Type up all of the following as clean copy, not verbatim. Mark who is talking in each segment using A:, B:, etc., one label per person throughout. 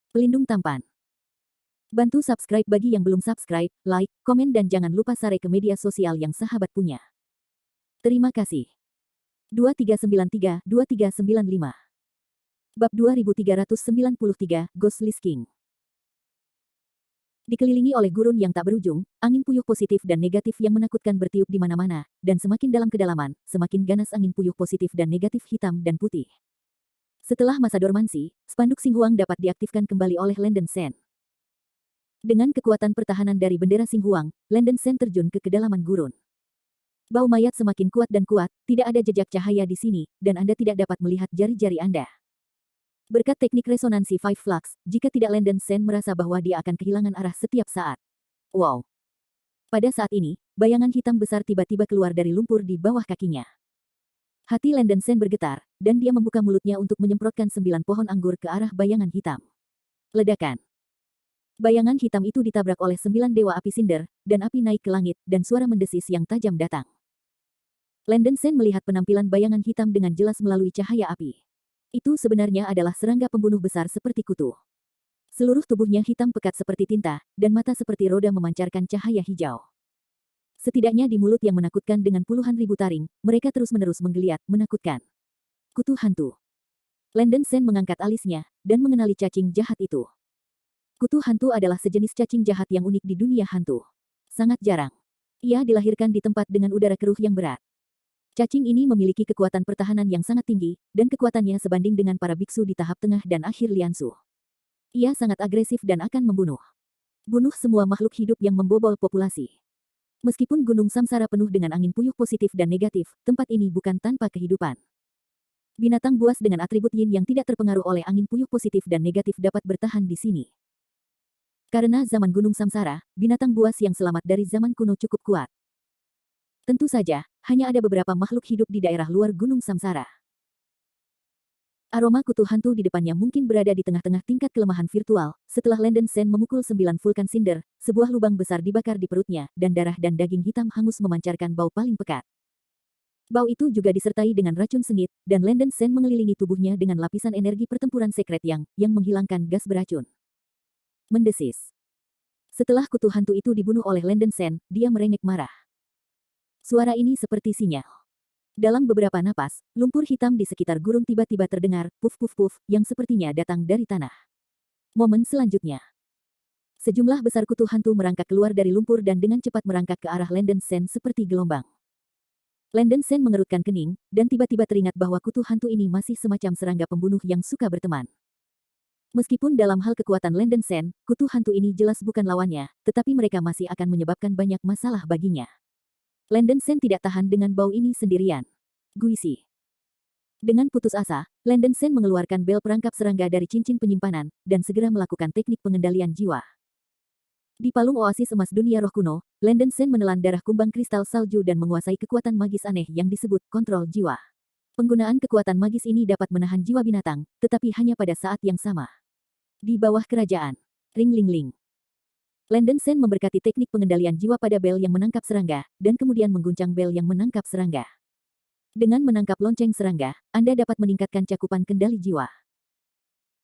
A: Pelindung tampan. Bantu subscribe bagi yang belum subscribe, like, komen dan jangan lupa share ke media sosial yang sahabat punya. Terima kasih. 2393-2395 Bab 2393, Ghostless King. Dikelilingi oleh gurun yang tak berujung, angin puyuh positif dan negatif yang menakutkan bertiup di mana-mana, dan semakin dalam kedalaman, semakin ganas angin puyuh positif dan negatif hitam dan putih. Setelah masa dormansi, spanduk Xinghuang dapat diaktifkan kembali oleh Landen Sen. Dengan kekuatan pertahanan dari bendera Xinghuang, Landen Sen terjun ke kedalaman gurun. Bau mayat semakin kuat dan kuat, tidak ada jejak cahaya di sini, dan Anda tidak dapat melihat jari-jari Anda. Berkat teknik resonansi Five Flux, jika tidak Landen Sen merasa bahwa dia akan kehilangan arah setiap saat. Wow! Pada saat ini, bayangan hitam besar tiba-tiba keluar dari lumpur di bawah kakinya. Hati Landen Sen bergetar, dan dia membuka mulutnya untuk menyemprotkan 9 pohon anggur ke arah bayangan hitam. Ledakan. Bayangan hitam itu ditabrak oleh 9 dewa api sinder, dan api naik ke langit, dan suara mendesis yang tajam datang. Landen Sen melihat penampilan bayangan hitam dengan jelas melalui cahaya api. Itu sebenarnya adalah serangga pembunuh besar seperti kutu. Seluruh tubuhnya hitam pekat seperti tinta, dan mata seperti roda memancarkan cahaya hijau. Setidaknya di mulut yang menakutkan dengan puluhan ribu taring, mereka terus-menerus menggeliat, menakutkan. Kutu hantu. Landen Sen mengangkat alisnya, dan mengenali cacing jahat itu. Kutu hantu adalah sejenis cacing jahat yang unik di dunia hantu. Sangat jarang. Ia dilahirkan di tempat dengan udara keruh yang berat. Cacing ini memiliki kekuatan pertahanan yang sangat tinggi, dan kekuatannya sebanding dengan para biksu di tahap tengah dan akhir Liansu. Ia sangat agresif dan akan membunuh. Bunuh semua makhluk hidup yang membobol populasi. Meskipun Gunung Samsara penuh dengan angin puyuh positif dan negatif, tempat ini bukan tanpa kehidupan. Binatang buas dengan atribut yin yang tidak terpengaruh oleh angin puyuh positif dan negatif dapat bertahan di sini. Karena zaman Gunung Samsara, binatang buas yang selamat dari zaman kuno cukup kuat. Tentu saja, hanya ada beberapa makhluk hidup di daerah luar Gunung Samsara. Aroma kutu hantu di depannya mungkin berada di tengah-tengah tingkat kelemahan virtual. Setelah Landen Sen memukul 9 vulkan sinder, sebuah lubang besar dibakar di perutnya, dan darah dan daging hitam hangus memancarkan bau paling pekat. Bau itu juga disertai dengan racun sengit, dan Landen Sen mengelilingi tubuhnya dengan lapisan energi pertempuran sekret yang menghilangkan gas beracun. Mendesis. Setelah kutu hantu itu dibunuh oleh Landen Sen, dia merengek marah. Suara ini seperti sinyal. Dalam beberapa napas, lumpur hitam di sekitar gurun tiba-tiba terdengar, puf-puf-puf, yang sepertinya datang dari tanah. Momen selanjutnya. Sejumlah besar kutu hantu merangkak keluar dari lumpur dan dengan cepat merangkak ke arah Landen Sen seperti gelombang. Landen Sen mengerutkan kening, dan tiba-tiba teringat bahwa kutu hantu ini masih semacam serangga pembunuh yang suka berteman. Meskipun dalam hal kekuatan Landen Sen, kutu hantu ini jelas bukan lawannya, tetapi mereka masih akan menyebabkan banyak masalah baginya. Landen Sen tidak tahan dengan bau ini sendirian. Guisi. Dengan putus asa, Landen Sen mengeluarkan bel perangkap serangga dari cincin penyimpanan, dan segera melakukan teknik pengendalian jiwa. Di palung oasis emas dunia roh kuno, Landen Sen menelan darah kumbang kristal salju dan menguasai kekuatan magis aneh yang disebut kontrol jiwa. Penggunaan kekuatan magis ini dapat menahan jiwa binatang, tetapi hanya pada saat yang sama. Di bawah kerajaan. Ring ling ling. Landen Sen memberkati teknik pengendalian jiwa pada bel yang menangkap serangga, dan kemudian mengguncang bel yang menangkap serangga. Dengan menangkap lonceng serangga, Anda dapat meningkatkan cakupan kendali jiwa.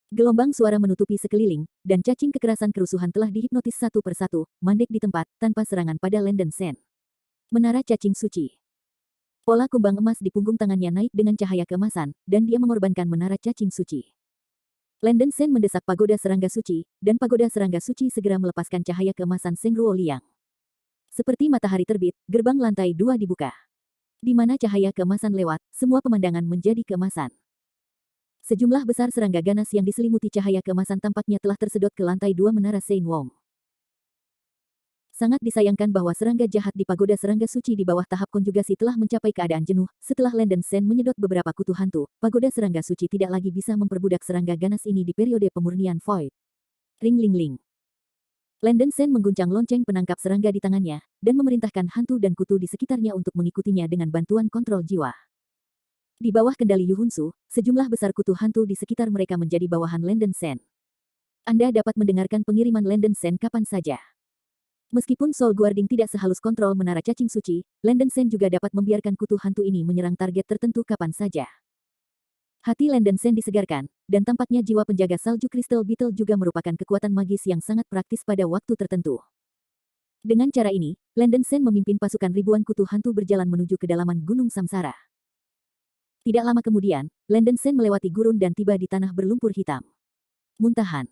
A: Gelombang suara menutupi sekeliling, dan cacing kekerasan kerusuhan telah dihipnotis satu persatu, mandek di tempat, tanpa serangan pada Landen Sen. Menara cacing suci. Pola kumbang emas di punggung tangannya naik dengan cahaya keemasan, dan dia mengorbankan menara cacing suci. Landen Sen mendesak pagoda serangga suci, dan pagoda serangga suci segera melepaskan cahaya keemasan Sengruo Liang. Seperti matahari terbit, gerbang lantai 2 dibuka. Di mana cahaya keemasan lewat, semua pemandangan menjadi keemasan. Sejumlah besar serangga ganas yang diselimuti cahaya keemasan tampaknya telah tersedot ke lantai 2 menara Sein Wong. Sangat disayangkan bahwa serangga jahat di pagoda serangga suci di bawah tahap konjugasi telah mencapai keadaan jenuh. Setelah Landen Sen menyedot beberapa kutu hantu, pagoda serangga suci tidak lagi bisa memperbudak serangga ganas ini di periode pemurnian Void. Ring ling ling. Landen Sen mengguncang lonceng penangkap serangga di tangannya, dan memerintahkan hantu dan kutu di sekitarnya untuk mengikutinya dengan bantuan kontrol jiwa. Di bawah kendali Yu Hunsu, sejumlah besar kutu hantu di sekitar mereka menjadi bawahan Landen Sen. Anda dapat mendengarkan pengiriman Landen Sen kapan saja. Meskipun Soul Guarding tidak sehalus kontrol menara cacing suci, Landen Sen juga dapat membiarkan kutu hantu ini menyerang target tertentu kapan saja. Hati Landen Sen disegarkan, dan tampaknya jiwa penjaga salju Crystal Beetle juga merupakan kekuatan magis yang sangat praktis pada waktu tertentu. Dengan cara ini, Landen Sen memimpin pasukan ribuan kutu hantu berjalan menuju kedalaman Gunung Samsara. Tidak lama kemudian, Landen Sen melewati gurun dan tiba di tanah berlumpur hitam. Muntahan.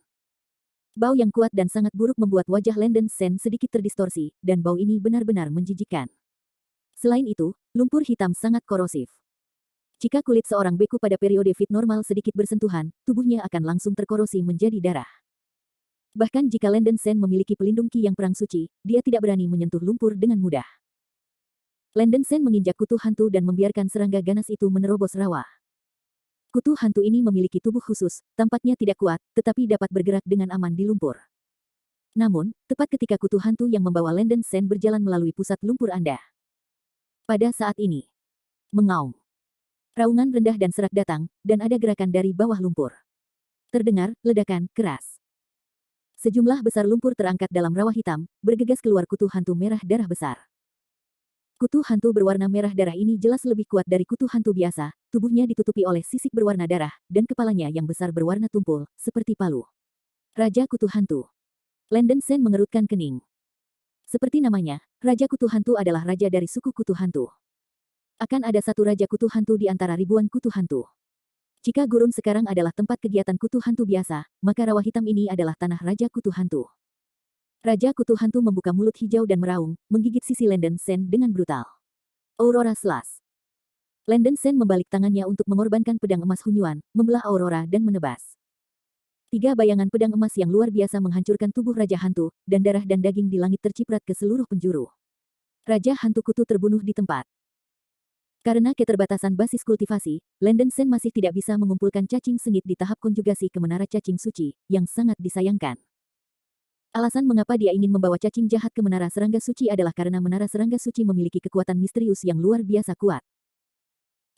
A: Bau yang kuat dan sangat buruk membuat wajah Landen Sen sedikit terdistorsi, dan bau ini benar-benar menjijikkan. Selain itu, lumpur hitam sangat korosif. Jika kulit seorang beku pada periode fit normal sedikit bersentuhan, tubuhnya akan langsung terkorosi menjadi darah. Bahkan jika Landen Sen memiliki pelindung ki yang perang suci, dia tidak berani menyentuh lumpur dengan mudah. Landen Sen menginjak kutu hantu dan membiarkan serangga ganas itu menerobos rawa. Kutu hantu ini memiliki tubuh khusus, tampaknya tidak kuat, tetapi dapat bergerak dengan aman di lumpur. Namun, tepat ketika kutu hantu yang membawa Landen Sen berjalan melalui pusat lumpur Anda. Pada saat ini, mengaum. Raungan rendah dan serak datang, dan ada gerakan dari bawah lumpur. Terdengar ledakan keras. Sejumlah besar lumpur terangkat dalam rawa hitam, bergegas keluar kutu hantu merah darah besar. Kutu hantu berwarna merah darah ini jelas lebih kuat dari kutu hantu biasa, tubuhnya ditutupi oleh sisik berwarna darah, dan kepalanya yang besar berwarna tumpul, seperti palu. Raja Kutu Hantu. Landen Sen mengerutkan kening. Seperti namanya, Raja Kutu Hantu adalah raja dari suku Kutu Hantu. Akan ada satu Raja Kutu Hantu di antara ribuan kutu hantu. Jika gurun sekarang adalah tempat kegiatan kutu hantu biasa, maka rawa hitam ini adalah tanah Raja Kutu Hantu. Raja Kutu Hantu membuka mulut hijau dan meraung, menggigit sisi Landen Sen dengan brutal. Aurora Slash. Landen Sen membalik tangannya untuk mengorbankan pedang emas Hunyuan, membelah Aurora dan menebas. 3 bayangan pedang emas yang luar biasa menghancurkan tubuh Raja Hantu, dan darah dan daging di langit terciprat ke seluruh penjuru. Raja Hantu Kutu terbunuh di tempat. Karena keterbatasan basis kultivasi, Landen Sen masih tidak bisa mengumpulkan cacing sengit di tahap konjugasi ke menara cacing suci, yang sangat disayangkan. Alasan mengapa dia ingin membawa cacing jahat ke menara serangga suci adalah karena menara serangga suci memiliki kekuatan misterius yang luar biasa kuat.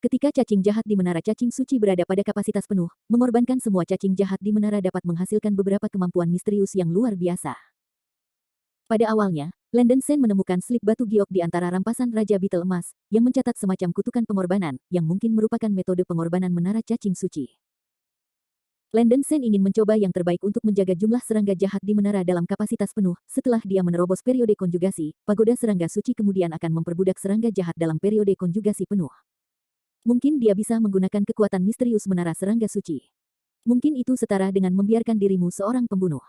A: Ketika cacing jahat di menara cacing suci berada pada kapasitas penuh, mengorbankan semua cacing jahat di menara dapat menghasilkan beberapa kemampuan misterius yang luar biasa. Pada awalnya, Landen Sen menemukan slip batu giok di antara rampasan Raja Beetle Emas, yang mencatat semacam kutukan pengorbanan, yang mungkin merupakan metode pengorbanan menara cacing suci. Landen Sen ingin mencoba yang terbaik untuk menjaga jumlah serangga jahat di menara dalam kapasitas penuh. Setelah dia menerobos periode konjugasi, pagoda serangga suci kemudian akan memperbudak serangga jahat dalam periode konjugasi penuh. Mungkin dia bisa menggunakan kekuatan misterius menara serangga suci. Mungkin itu setara dengan membiarkan dirimu seorang pembunuh.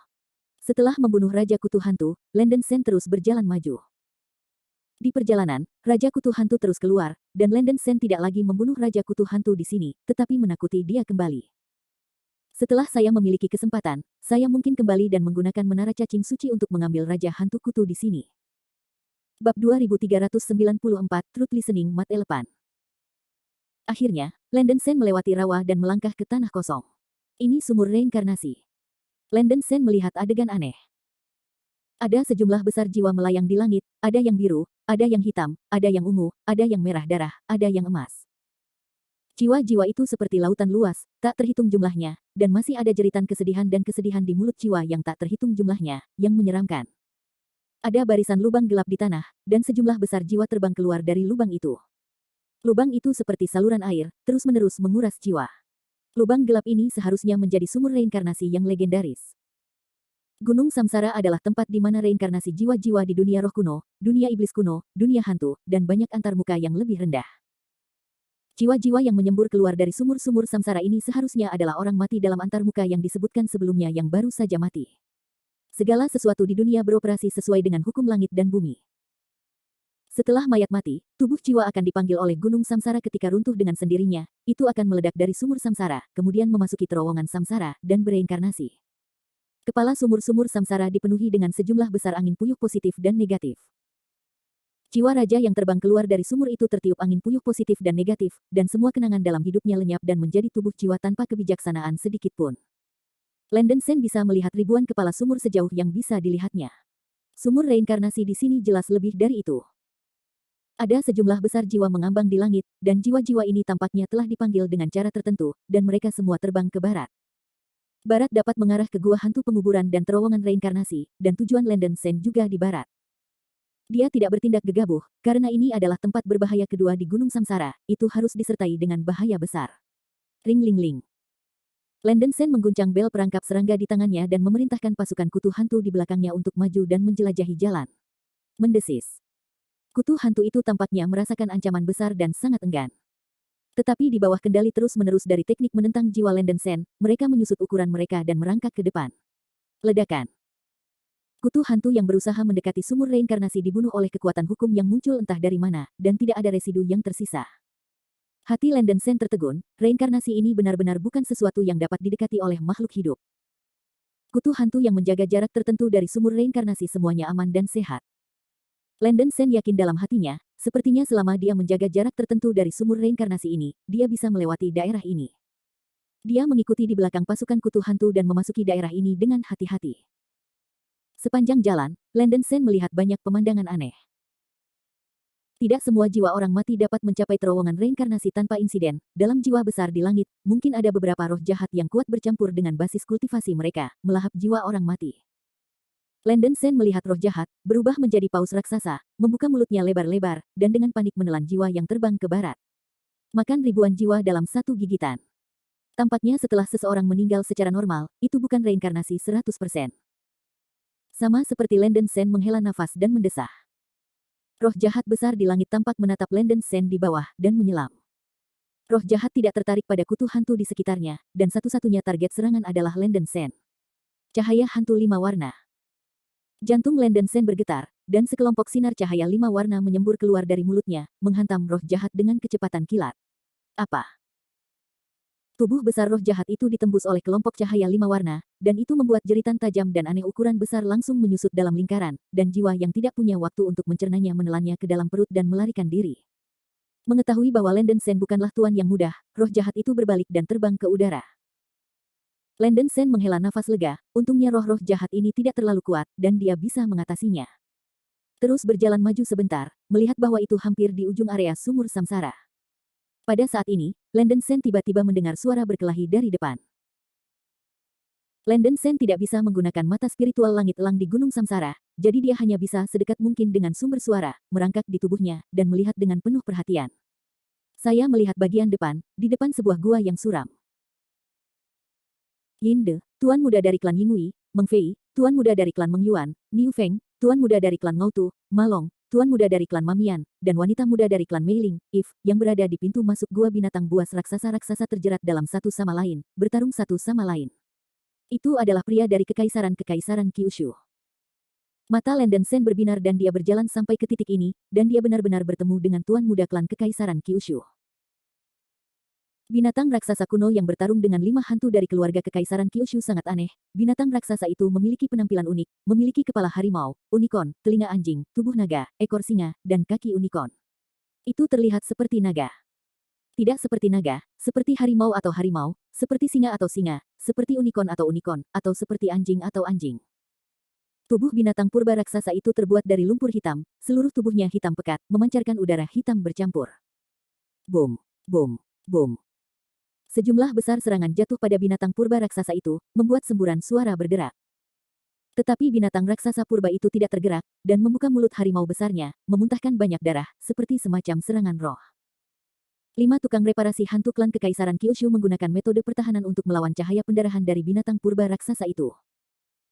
A: Setelah membunuh Raja Kutu Hantu, Landen Sen terus berjalan maju. Di perjalanan, Raja Kutu Hantu terus keluar, dan Landen Sen tidak lagi membunuh Raja Kutu Hantu di sini, tetapi menakuti dia kembali. Setelah saya memiliki kesempatan, saya mungkin kembali dan menggunakan menara cacing suci untuk mengambil Raja Hantu Kutu di sini. Bab 2394, Truth Listening Mat Elepan. Akhirnya, Landen Sen melewati rawa dan melangkah ke tanah kosong. Ini sumur reinkarnasi. Landen Sen melihat adegan aneh. Ada sejumlah besar jiwa melayang di langit, ada yang biru, ada yang hitam, ada yang ungu, ada yang merah darah, ada yang emas. Jiwa-jiwa itu seperti lautan luas, tak terhitung jumlahnya, dan masih ada jeritan kesedihan dan kesedihan di mulut jiwa yang tak terhitung jumlahnya, yang menyeramkan. Ada barisan lubang gelap di tanah, dan sejumlah besar jiwa terbang keluar dari lubang itu. Lubang itu seperti saluran air, terus-menerus menguras jiwa. Lubang gelap ini seharusnya menjadi sumur reinkarnasi yang legendaris. Gunung Samsara adalah tempat di mana reinkarnasi jiwa-jiwa di dunia roh kuno, dunia iblis kuno, dunia hantu, dan banyak antarmuka yang lebih rendah. Jiwa-jiwa yang menyembur keluar dari sumur-sumur Samsara ini seharusnya adalah orang mati dalam antarmuka yang disebutkan sebelumnya yang baru saja mati. Segala sesuatu di dunia beroperasi sesuai dengan hukum langit dan bumi. Setelah mayat mati, tubuh jiwa akan dipanggil oleh Gunung Samsara ketika runtuh dengan sendirinya, itu akan meledak dari sumur Samsara, kemudian memasuki terowongan Samsara, dan bereinkarnasi. Kepala sumur-sumur Samsara dipenuhi dengan sejumlah besar angin puyuh positif dan negatif. Jiwa raja yang terbang keluar dari sumur itu tertiup angin puyuh positif dan negatif, dan semua kenangan dalam hidupnya lenyap dan menjadi tubuh jiwa tanpa kebijaksanaan sedikit pun. Landen Sen bisa melihat ribuan kepala sumur sejauh yang bisa dilihatnya. Sumur reinkarnasi di sini jelas lebih dari itu. Ada sejumlah besar jiwa mengambang di langit, dan jiwa-jiwa ini tampaknya telah dipanggil dengan cara tertentu, dan mereka semua terbang ke barat. Barat dapat mengarah ke gua hantu penguburan dan terowongan reinkarnasi, dan tujuan Landen Sen juga di barat. Dia tidak bertindak gegabah, karena ini adalah tempat berbahaya kedua di Gunung Samsara, itu harus disertai dengan bahaya besar. Ring ling ling. Landen Sen mengguncang bel perangkap serangga di tangannya dan memerintahkan pasukan kutu hantu di belakangnya untuk maju dan menjelajahi jalan. Mendesis. Kutu hantu itu tampaknya merasakan ancaman besar dan sangat enggan. Tetapi di bawah kendali terus-menerus dari teknik menentang jiwa Landen Sen, mereka menyusut ukuran mereka dan merangkak ke depan. Ledakan. Kutu hantu yang berusaha mendekati sumur reinkarnasi dibunuh oleh kekuatan hukum yang muncul entah dari mana, dan tidak ada residu yang tersisa. Hati Landen Sen tertegun, reinkarnasi ini benar-benar bukan sesuatu yang dapat didekati oleh makhluk hidup. Kutu hantu yang menjaga jarak tertentu dari sumur reinkarnasi semuanya aman dan sehat. Landen Sen yakin dalam hatinya, sepertinya selama dia menjaga jarak tertentu dari sumur reinkarnasi ini, dia bisa melewati daerah ini. Dia mengikuti di belakang pasukan kutu hantu dan memasuki daerah ini dengan hati-hati. Sepanjang jalan, Landen Sen melihat banyak pemandangan aneh. Tidak semua jiwa orang mati dapat mencapai terowongan reinkarnasi tanpa insiden. Dalam jiwa besar di langit, mungkin ada beberapa roh jahat yang kuat bercampur dengan basis kultivasi mereka, melahap jiwa orang mati. Landen Sen melihat roh jahat, berubah menjadi paus raksasa, membuka mulutnya lebar-lebar, dan dengan panik menelan jiwa yang terbang ke barat. Makan ribuan jiwa dalam satu gigitan. Tampaknya setelah seseorang meninggal secara normal, itu bukan reinkarnasi 100%. Sama seperti Landen Sen menghela nafas dan mendesah. Roh jahat besar di langit tampak menatap Landen Sen di bawah, dan menyelam. Roh jahat tidak tertarik pada kutu hantu di sekitarnya, dan satu-satunya target serangan adalah Landen Sen. Cahaya hantu 5 warna. Jantung Landen Sen bergetar, dan sekelompok sinar cahaya 5 warna menyembur keluar dari mulutnya, menghantam roh jahat dengan kecepatan kilat. Apa? Tubuh besar roh jahat itu ditembus oleh kelompok cahaya 5 warna, dan itu membuat jeritan tajam dan aneh ukuran besar langsung menyusut dalam lingkaran, dan jiwa yang tidak punya waktu untuk mencernanya menelannya ke dalam perut dan melarikan diri. Mengetahui bahwa Landen Sen bukanlah tuan yang mudah, roh jahat itu berbalik dan terbang ke udara. Landen Sen menghela nafas lega, untungnya roh-roh jahat ini tidak terlalu kuat, dan dia bisa mengatasinya. Terus berjalan maju sebentar, melihat bahwa itu hampir di ujung area sumur samsara. Pada saat ini, Landen Sen tiba-tiba mendengar suara berkelahi dari depan. Landen Sen tidak bisa menggunakan mata spiritual langit elang di Gunung Samsara, jadi dia hanya bisa sedekat mungkin dengan sumber suara, merangkak di tubuhnya, dan melihat dengan penuh perhatian. Saya melihat bagian depan, di depan sebuah gua yang suram. Yinde, tuan muda dari klan Yingwei, Meng Fei, tuan muda dari klan Meng Yuan, Niu Feng, tuan muda dari klan Ngoutu, Malong, tuan muda dari klan Mamian, dan wanita muda dari klan Meiling, If, yang berada di pintu masuk gua binatang buas raksasa-raksasa terjerat dalam satu sama lain, bertarung satu sama lain. Itu adalah pria dari Kekaisaran Kyushu. Mata Landen Sen berbinar dan dia berjalan sampai ke titik ini, dan dia benar-benar bertemu dengan tuan muda klan Kekaisaran Kyushu. Binatang raksasa kuno yang bertarung dengan 5 hantu dari keluarga Kekaisaran Kyushu sangat aneh. Binatang raksasa itu memiliki penampilan unik, memiliki kepala harimau, unicorn, telinga anjing, tubuh naga, ekor singa, dan kaki unicorn. Itu terlihat seperti naga. Tidak seperti naga, seperti harimau atau harimau, seperti singa atau singa, seperti unicorn atau seperti anjing atau anjing. Tubuh binatang purba raksasa itu terbuat dari lumpur hitam, seluruh tubuhnya hitam pekat, memancarkan udara hitam bercampur. Boom, boom, boom. Sejumlah besar serangan jatuh pada binatang purba raksasa itu, membuat semburan suara bergerak. Tetapi binatang raksasa purba itu tidak tergerak, dan membuka mulut harimau besarnya, memuntahkan banyak darah, seperti semacam serangan roh. 5 tukang reparasi hantu klan Kekaisaran Kyushu menggunakan metode pertahanan untuk melawan cahaya pendarahan dari binatang purba raksasa itu.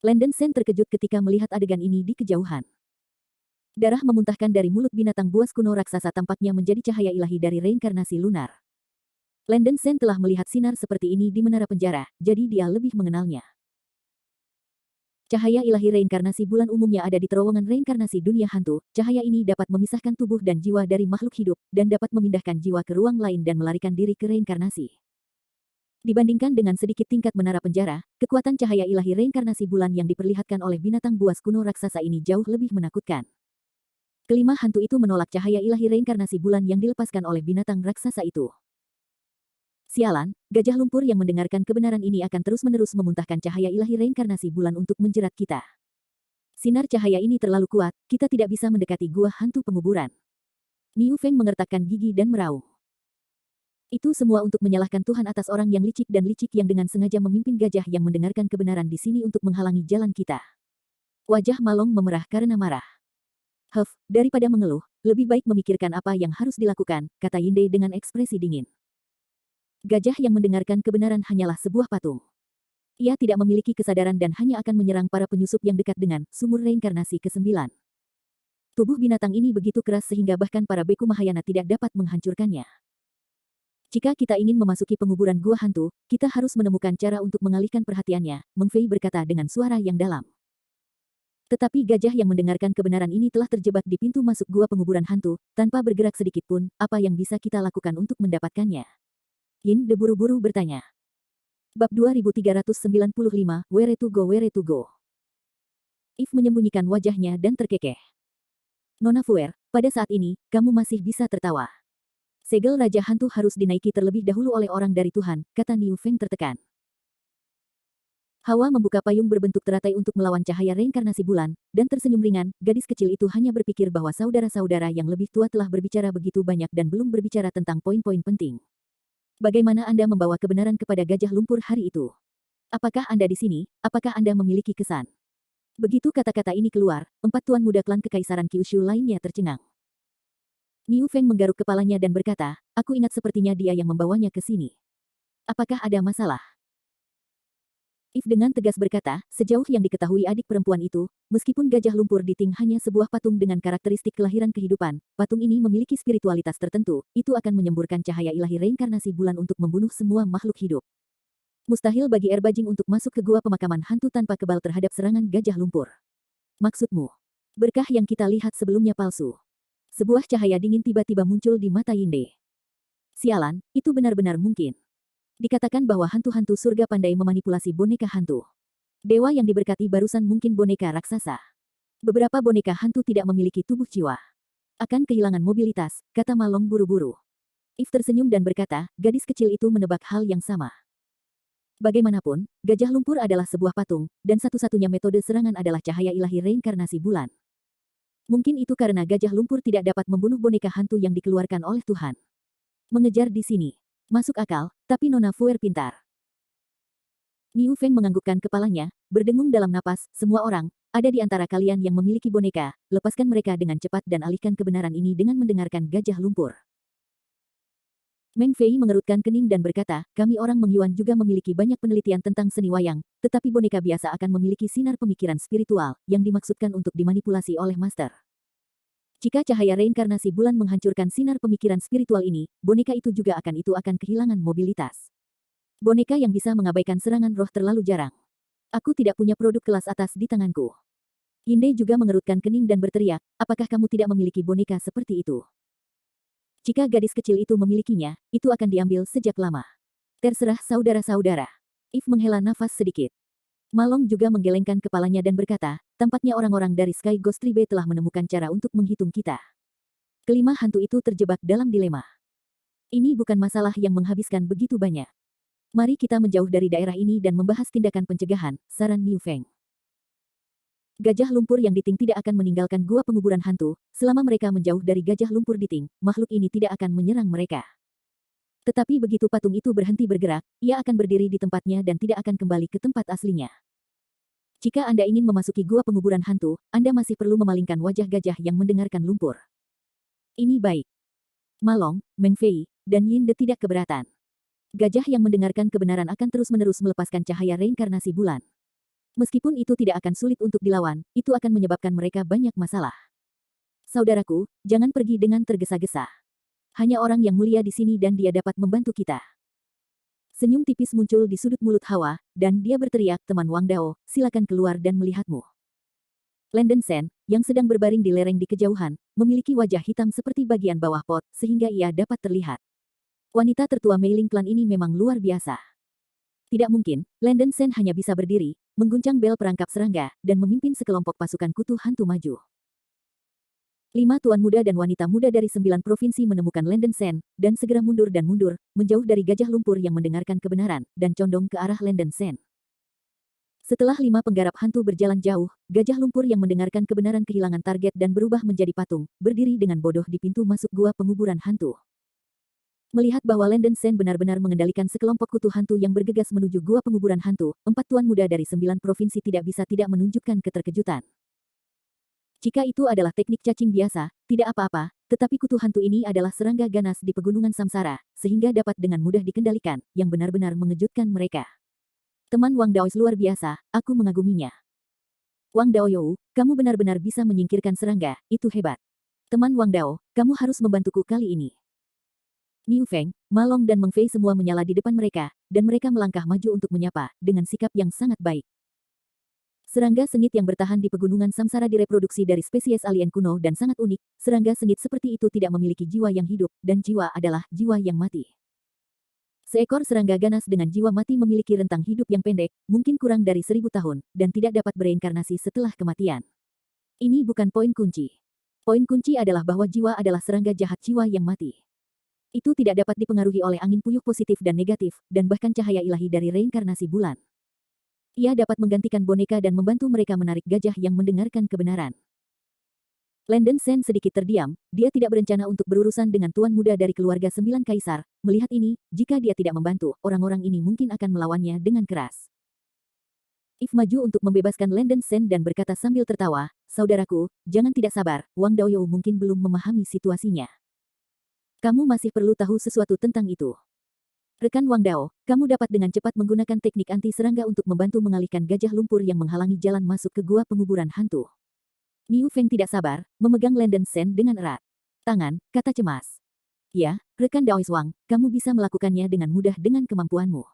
A: Landen Sen terkejut ketika melihat adegan ini di kejauhan. Darah memuntahkan dari mulut binatang buas kuno raksasa tampaknya menjadi cahaya ilahi dari reinkarnasi lunar. Landen Sen telah melihat sinar seperti ini di menara penjara, jadi dia lebih mengenalnya. Cahaya ilahi reinkarnasi bulan umumnya ada di terowongan reinkarnasi dunia hantu. Cahaya ini dapat memisahkan tubuh dan jiwa dari makhluk hidup, dan dapat memindahkan jiwa ke ruang lain dan melarikan diri ke reinkarnasi. Dibandingkan dengan sedikit tingkat menara penjara, kekuatan cahaya ilahi reinkarnasi bulan yang diperlihatkan oleh binatang buas kuno raksasa ini jauh lebih menakutkan. Kelima hantu itu menolak cahaya ilahi reinkarnasi bulan yang dilepaskan oleh binatang raksasa itu. Sialan, gajah lumpur yang mendengarkan kebenaran ini akan terus-menerus memuntahkan cahaya ilahi reinkarnasi bulan untuk menjerat kita. Sinar cahaya ini terlalu kuat, kita tidak bisa mendekati gua hantu penguburan. Niu Feng mengertakkan gigi dan meraung. Itu semua untuk menyalahkan Tuhan atas orang yang licik dan licik yang dengan sengaja memimpin gajah yang mendengarkan kebenaran di sini untuk menghalangi jalan kita. Wajah Malong memerah karena marah. Daripada mengeluh, lebih baik memikirkan apa yang harus dilakukan, kata Yinde dengan ekspresi dingin. Gajah yang mendengarkan kebenaran hanyalah sebuah patung. Ia tidak memiliki kesadaran dan hanya akan menyerang para penyusup yang dekat dengan sumur reinkarnasi ke-9. Tubuh binatang ini begitu keras sehingga bahkan para beku Mahayana tidak dapat menghancurkannya. Jika kita ingin memasuki penguburan gua hantu, kita harus menemukan cara untuk mengalihkan perhatiannya, Meng Fei berkata dengan suara yang dalam. Tetapi gajah yang mendengarkan kebenaran ini telah terjebak di pintu masuk gua penguburan hantu, tanpa bergerak sedikit pun. Apa yang bisa kita lakukan untuk mendapatkannya? Yin de buru-buru bertanya. Bab 2395, Where to go, where to go. If menyembunyikan wajahnya dan terkekeh. Nona Fuer, pada saat ini, kamu masih bisa tertawa. Segel Raja Hantu harus dinaiki terlebih dahulu oleh orang dari Tuhan, kata Niu Feng tertekan. Hawa membuka payung berbentuk teratai untuk melawan cahaya reinkarnasi bulan, dan tersenyum ringan. Gadis kecil itu hanya berpikir bahwa saudara-saudara yang lebih tua telah berbicara begitu banyak dan belum berbicara tentang poin-poin penting. Bagaimana Anda membawa kebenaran kepada gajah lumpur hari itu? Apakah Anda di sini? Apakah Anda memiliki kesan? Begitu kata-kata ini keluar, 4 tuan muda klan kekaisaran Kyushu lainnya tercengang. Niu Feng menggaruk kepalanya dan berkata, aku ingat sepertinya dia yang membawanya ke sini. Apakah ada masalah? If dengan tegas berkata, sejauh yang diketahui adik perempuan itu, meskipun gajah lumpur di Ting hanya sebuah patung dengan karakteristik kelahiran kehidupan, patung ini memiliki spiritualitas tertentu, itu akan menyemburkan cahaya ilahi reinkarnasi bulan untuk membunuh semua makhluk hidup. Mustahil bagi Erbajing untuk masuk ke gua pemakaman hantu tanpa kebal terhadap serangan gajah lumpur. Maksudmu, berkah yang kita lihat sebelumnya palsu. Sebuah cahaya dingin tiba-tiba muncul di mata Yinde. Sialan, itu benar-benar mungkin. Dikatakan bahwa hantu-hantu surga pandai memanipulasi boneka hantu. Dewa yang diberkati barusan mungkin boneka raksasa. Beberapa boneka hantu tidak memiliki tubuh jiwa. Akan kehilangan mobilitas, kata Malong buru-buru. If tersenyum dan berkata, gadis kecil itu menebak hal yang sama. Bagaimanapun, gajah lumpur adalah sebuah patung, dan satu-satunya metode serangan adalah cahaya ilahi reinkarnasi bulan. Mungkin itu karena gajah lumpur tidak dapat membunuh boneka hantu yang dikeluarkan oleh Tuhan. Mengejar di sini. Masuk akal, tapi Nona Fuer pintar. Niu Feng menganggukkan kepalanya, berdengung dalam napas, semua orang, ada di antara kalian yang memiliki boneka, lepaskan mereka dengan cepat dan alihkan kebenaran ini dengan mendengarkan gajah lumpur. Meng Fei mengerutkan kening dan berkata, kami orang Meng Yuan juga memiliki banyak penelitian tentang seni wayang, tetapi boneka biasa akan memiliki sinar pemikiran spiritual, yang dimaksudkan untuk dimanipulasi oleh master. Jika cahaya reinkarnasi bulan menghancurkan sinar pemikiran spiritual ini, boneka itu akan kehilangan mobilitas. Boneka yang bisa mengabaikan serangan roh terlalu jarang. Aku tidak punya produk kelas atas di tanganku. Yinde juga mengerutkan kening dan berteriak, apakah kamu tidak memiliki boneka seperti itu? Jika gadis kecil itu memilikinya, itu akan diambil sejak lama. Terserah saudara-saudara. If menghela nafas sedikit. Malong juga menggelengkan kepalanya dan berkata, tampaknya orang-orang dari Sky Ghost Tribe telah menemukan cara untuk menghitung kita. Kelima hantu itu terjebak dalam dilema. Ini bukan masalah yang menghabiskan begitu banyak. Mari kita menjauh dari daerah ini dan membahas tindakan pencegahan, saran Niu Feng. Gajah lumpur yang di Ting tidak akan meninggalkan gua penguburan hantu, selama mereka menjauh dari gajah lumpur di Ting, makhluk ini tidak akan menyerang mereka. Tetapi begitu patung itu berhenti bergerak, ia akan berdiri di tempatnya dan tidak akan kembali ke tempat aslinya. Jika Anda ingin memasuki gua penguburan hantu, Anda masih perlu memalingkan wajah gajah yang mendengarkan lumpur. Ini baik. Malong, Meng Fei, dan Yinde tidak keberatan. Gajah yang mendengarkan kebenaran akan terus-menerus melepaskan cahaya reinkarnasi bulan. Meskipun itu tidak akan sulit untuk dilawan, itu akan menyebabkan mereka banyak masalah. Saudaraku, jangan pergi dengan tergesa-gesa. Hanya orang yang mulia di sini dan dia dapat membantu kita. Senyum tipis muncul di sudut mulut Hawa, dan dia berteriak, teman Wang Dao, silakan keluar dan melihatmu. Lenden Sen, yang sedang berbaring di lereng di kejauhan, memiliki wajah hitam seperti bagian bawah pot, sehingga ia dapat terlihat. Wanita tertua Mei Ling klan ini memang luar biasa. Tidak mungkin, Lenden Sen hanya bisa berdiri, mengguncang bel perangkap serangga, dan memimpin sekelompok pasukan kutu hantu maju. 5 tuan muda dan wanita muda dari 9 provinsi menemukan Lenden Sen, dan segera mundur dan mundur, menjauh dari gajah lumpur yang mendengarkan kebenaran, dan condong ke arah Lenden Sen. Setelah 5 penggarap hantu berjalan jauh, gajah lumpur yang mendengarkan kebenaran kehilangan target dan berubah menjadi patung, berdiri dengan bodoh di pintu masuk gua penguburan hantu. Melihat bahwa Lenden Sen benar-benar mengendalikan sekelompok kutu hantu yang bergegas menuju gua penguburan hantu, 4 tuan muda dari 9 provinsi tidak bisa tidak menunjukkan keterkejutan. Jika itu adalah teknik cacing biasa, tidak apa-apa, tetapi kutu hantu ini adalah serangga ganas di pegunungan Samsara, sehingga dapat dengan mudah dikendalikan, yang benar-benar mengejutkan mereka. Teman Wang Daois luar biasa, aku mengaguminya. Wang Daoyou, kamu benar-benar bisa menyingkirkan serangga, itu hebat. Teman Wang Dao, kamu harus membantuku kali ini. Niu Feng, Ma Long dan Meng Fei semua menyala di depan mereka, dan mereka melangkah maju untuk menyapa, dengan sikap yang sangat baik. Serangga sengit yang bertahan di pegunungan Samsara direproduksi dari spesies alien kuno dan sangat unik. Serangga sengit seperti itu tidak memiliki jiwa yang hidup, dan jiwa adalah jiwa yang mati. Seekor serangga ganas dengan jiwa mati memiliki rentang hidup yang pendek, mungkin kurang dari 1000 tahun, dan tidak dapat bereinkarnasi setelah kematian. Ini bukan poin kunci. Poin kunci adalah bahwa jiwa adalah serangga jahat jiwa yang mati. Itu tidak dapat dipengaruhi oleh angin puyuh positif dan negatif, dan bahkan cahaya ilahi dari reinkarnasi bulan. Ia dapat menggantikan boneka dan membantu mereka menarik gajah yang mendengarkan kebenaran. Landen Sen sedikit terdiam, dia tidak berencana untuk berurusan dengan tuan muda dari keluarga 9 kaisar. Melihat ini, jika dia tidak membantu, orang-orang ini mungkin akan melawannya dengan keras. If maju untuk membebaskan Landen Sen dan berkata sambil tertawa, saudaraku, jangan tidak sabar, Wang Daoyou mungkin belum memahami situasinya. Kamu masih perlu tahu sesuatu tentang itu. Rekan Wang Dao, kamu dapat dengan cepat menggunakan teknik anti serangga untuk membantu mengalihkan gajah lumpur yang menghalangi jalan masuk ke gua penguburan hantu. Niu Feng tidak sabar, memegang Landen Sen dengan erat. Tangan, kata cemas. Ya, rekan Daois Wang, kamu bisa melakukannya dengan mudah dengan kemampuanmu.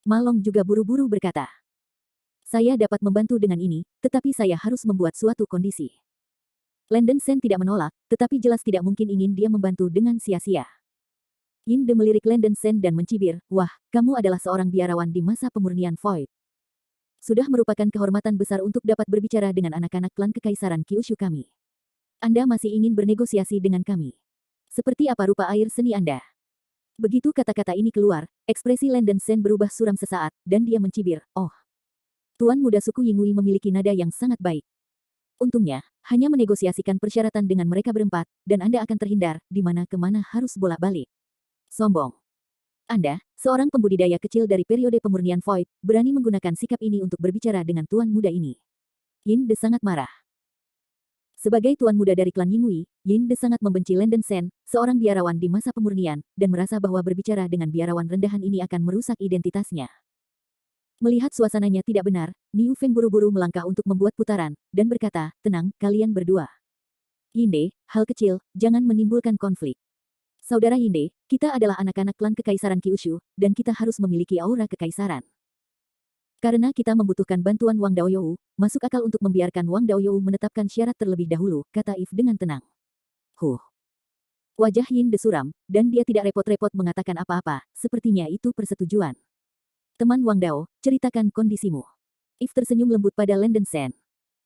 A: Ma Long juga buru-buru berkata. Saya dapat membantu dengan ini, tetapi saya harus membuat suatu kondisi. Landen Sen tidak menolak, tetapi jelas tidak mungkin ingin dia membantu dengan sia-sia. Yin De melirik Landen Sen dan mencibir, wah, kamu adalah seorang biarawan di masa pemurnian Void. Sudah merupakan kehormatan besar untuk dapat berbicara dengan anak-anak klan kekaisaran Kyushu kami. Anda masih ingin bernegosiasi dengan kami. Seperti apa rupa air seni Anda? Begitu kata-kata ini keluar, ekspresi Landen Sen berubah suram sesaat, dan dia mencibir, oh. Tuan muda suku Yinghui memiliki nada yang sangat baik. Untungnya, hanya menegosiasikan persyaratan dengan mereka berempat, dan Anda akan terhindar, di mana kemana harus bolak-balik. Sombong. Anda, seorang pembudidaya kecil dari periode pemurnian Void, berani menggunakan sikap ini untuk berbicara dengan tuan muda ini. Yin De sangat marah. Sebagai tuan muda dari klan Yinghui, Yin De sangat membenci Landen Sen, seorang biarawan di masa pemurnian, dan merasa bahwa berbicara dengan biarawan rendahan ini akan merusak identitasnya. Melihat suasananya tidak benar, Niu Feng buru-buru melangkah untuk membuat putaran, dan berkata, tenang, kalian berdua. Yin De, hal kecil, jangan menimbulkan konflik. Saudara Yinde, kita adalah anak-anak klan kekaisaran Kyushu, dan kita harus memiliki aura kekaisaran. Karena kita membutuhkan bantuan Wang Daoyou, masuk akal untuk membiarkan Wang Daoyou menetapkan syarat terlebih dahulu, kata If dengan tenang. Wajah Yin De suram, dan dia tidak repot-repot mengatakan apa-apa, sepertinya itu persetujuan. Teman Wang Dao, ceritakan kondisimu. If tersenyum lembut pada Landen Sen.